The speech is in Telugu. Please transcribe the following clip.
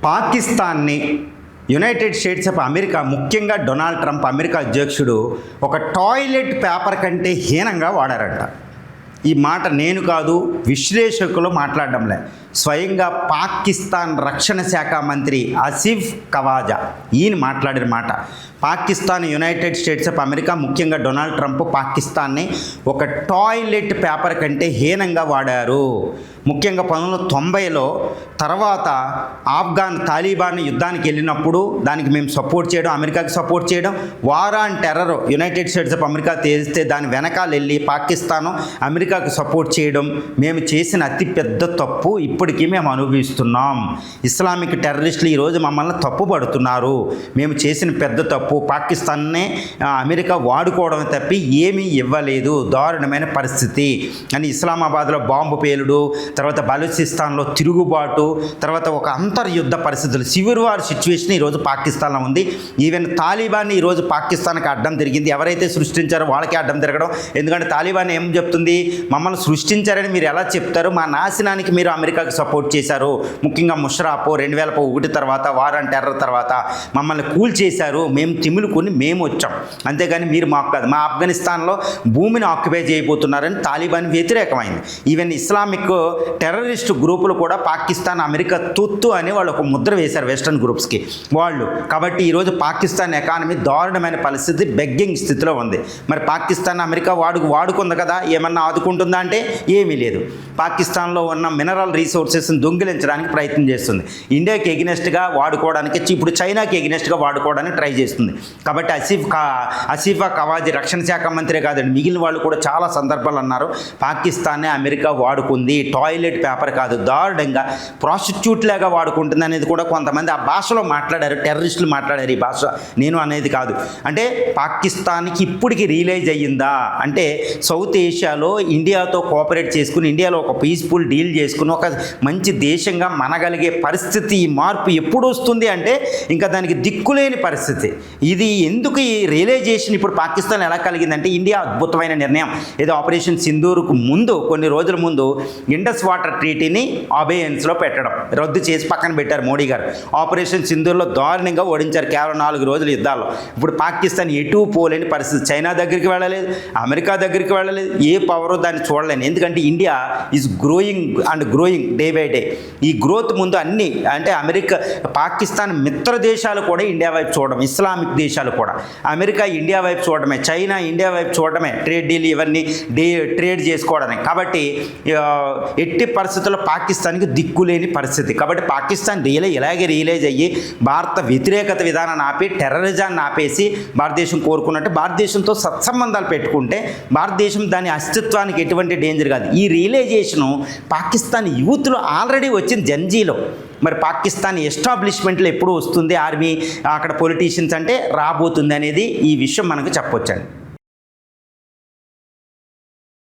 పాకిస్తాన్ని యునైటెడ్ స్టేట్స్ ఆఫ్ అమెరికా, ముఖ్యంగా డొనాల్డ్ ట్రంప్ అమెరికా అధ్యక్షుడు ఒక టాయిలెట్ పేపర్ కంటే హీనంగా వాడారంట. ఈ మాట నేను కాదు, విశ్లేషకులు మాట్లాడడంలే. స్వయంగా పాకిస్తాన్ రక్షణ శాఖ మంత్రి ఆసిఫ్ కవాజా ఈయన మాట్లాడిన మాట. Pakistan United states of America, ముఖ్యంగా డొనాల్డ్ ట్రంప్ పాకిస్తాన్ని ఒక టాయిలెట్ పేపర్ కంటే హీనంగా వాడారు. ముఖ్యంగా 1990లో తర్వాత ఆఫ్ఘన్ తాలిబాన్ యుద్ధానికి వెళ్ళినప్పుడు దానికి మేము సపోర్ట్ చేయడం, అమెరికాకి సపోర్ట్ చేయడం, war on terror United states of America చేస్తే దాని వెనకాల వెళ్ళి పాకిస్తాను అమెరికాకు సపోర్ట్ చేయడం మేము చేసిన అతిపెద్ద తప్పు. ఇప్పటికీ మేము అనుభవిస్తున్నాం. ఇస్లామిక్ టెర్రరిస్టులు ఈరోజు మమ్మల్ని తప్పు పడుతున్నారు. మేము చేసిన పెద్ద తప్పు. పాకిస్తాన్నే అమెరికా వాడుకోవడం తప్పి ఏమీ ఇవ్వలేదు. దారుణమైన పరిస్థితి అని ఇస్లామాబాద్లో బాంబు పేలుడు, తర్వాత బలూచిస్తాన్లో తిరుగుబాటు, తర్వాత ఒక అంతర్యుద్ధ పరిస్థితులు, సివిల్ వార్ సిచ్యువేషన్ ఈరోజు పాకిస్తాన్లో ఉంది. ఈవెన్ తాలిబాన్ ఈరోజు పాకిస్తాన్కి అడ్డం తిరిగింది. ఎవరైతే సృష్టించారో వాళ్ళకే అడ్డం తిరగడం. ఎందుకంటే తాలిబాన్ ఏం చెప్తుంది, మమ్మల్ని సృష్టించారని మీరు ఎలా చెప్తారు, మా నాశనానికి మీరు అమెరికాకి సపోర్ట్ చేశారు. ముఖ్యంగా ముషరాఫ్ 2001 తర్వాత వార్ ఆన్ టెర్రర్ తర్వాత మమ్మల్ని కూల్ చేశారు, మేము తిమ్ములుకొని మేము వచ్చాం, అంతేగాని మీరు మాకు కాదు. మా ఆఫ్ఘనిస్తాన్లో భూమిని ఆక్యుపై చేయబోతున్నారని తాలిబాన్ వ్యతిరేకమైంది. ఈవెన్ ఇస్లామిక్ టెర్రరిస్ట్ గ్రూపులు కూడా పాకిస్తాన్ అమెరికా తొత్తు అని వాళ్ళు ఒక ముద్ర వేశారు వెస్టర్న్ గ్రూప్స్కి వాళ్ళు. కాబట్టి ఈరోజు పాకిస్తాన్ ఎకానమీ దారుణమైన పరిస్థితి, బెగ్గింగ్ స్థితిలో ఉంది. మరి పాకిస్తాన్ అమెరికా వాడుకుంది కదా, ఏమన్నా ఆదుకుంటుందా అంటే ఏమీ లేదు. పాకిస్తాన్లో ఉన్న మినరల్ రీసోర్సెస్ని దొంగిలించడానికి ప్రయత్నం చేస్తుంది. ఇండియాకి ఎగినెస్ట్గా వాడుకోవడానికి, ఇప్పుడు చైనాకి ఎగినెస్ట్గా వాడుకోవడానికి ట్రై చేస్తుంది. కాబట్టి ఆసిఫ్ కవాజీ రక్షణ శాఖ మంత్రే కాదండి, మిగిలిన వాళ్ళు కూడా చాలా సందర్భాలు అన్నారు పాకిస్తాన్నే అమెరికా వాడుకుంది, టాయిలెట్ పేపర్ కాదు, దారుణంగా ప్రాస్టిట్యూట్ లాగా వాడుకుంటుంది అనేది కూడా కొంతమంది ఆ భాషలో మాట్లాడారు, టెర్రరిస్టులు మాట్లాడారు. ఈ భాష నేను అనేది కాదు. అంటే పాకిస్తాన్కి ఇప్పటికి రియలైజ్ అయ్యిందా అంటే, సౌత్ ఏషియాలో ఇండియాతో కోఆపరేట్ చేసుకుని, ఇండియాలో ఒక పీస్ఫుల్ డీల్ చేసుకుని ఒక మంచి దేశంగా మనగలిగే పరిస్థితి, ఈ మార్పు ఎప్పుడు వస్తుంది అంటే ఇంకా దానికి దిక్కులేని పరిస్థితి. ఇది ఎందుకు ఈ రియలైజేషన్ ఇప్పుడు పాకిస్తాన్ ఎలా కలిగిందంటే, ఇండియా అద్భుతమైన నిర్ణయం, ఏదో ఆపరేషన్ సింధూర్కు ముందు కొన్ని రోజుల ముందు ఇండస్ వాటర్ ట్రీటీని అబేయన్స్లో పెట్టడం, రద్దు చేసి పక్కన పెట్టారు మోడీ గారు. ఆపరేషన్ సింధూర్లో దారుణంగా ఓడించారు కేవలం 4 రోజుల యుద్ధాల్లో. ఇప్పుడు పాకిస్తాన్ ఎటు పోలేని పరిస్థితి, చైనా దగ్గరికి వెళ్ళలేదు, అమెరికా దగ్గరికి వెళ్ళలేదు, ఏ పవరో దాన్ని చూడలేను. ఎందుకంటే India is growing day by day. ఈ గ్రోత్ ముందు అన్ని అంటే అమెరికా, పాకిస్తాన్ మిత్ర దేశాలు కూడా ఇండియా వైపు చూడడం, ఇస్లామిక్ దేశాలు కూడా అమెరికా ఇండియా వైపు చూడడమే, చైనా ఇండియా వైపు చూడడమే, ట్రేడ్ డీల్ ఇవన్నీ ట్రేడ్ చేసుకోవడమే. కాబట్టి ఎట్టి పరిస్థితుల్లో పాకిస్తాన్కి దిక్కులేని పరిస్థితి. కాబట్టి పాకిస్తాన్ ఇలాగే రియలైజ్ అయ్యి భారత వ్యతిరేకత విధానాన్ని ఆపి, టెర్రరిజాన్ని ఆపేసి భారతదేశం కోరుకున్నట్టు భారతదేశంతో సత్సంబంధాలు పెట్టుకుంటే భారతదేశం దాని అస్తిత్వానికి ఎటువంటి డేంజర్ కాదు. ఈ రియలైజేషను పాకిస్తాన్ యూత్లో ఆల్రెడీ వచ్చింది జంజీలో. మరి పాకిస్తాన్ ఎస్టాబ్లిష్మెంట్లో ఎప్పుడు వస్తుంది ఆర్మీ, అక్కడ పొలిటీషియన్స్ అంటే రాబోతుంది అనేది ఈ విషయం మనకు చెప్పొచ్చండి.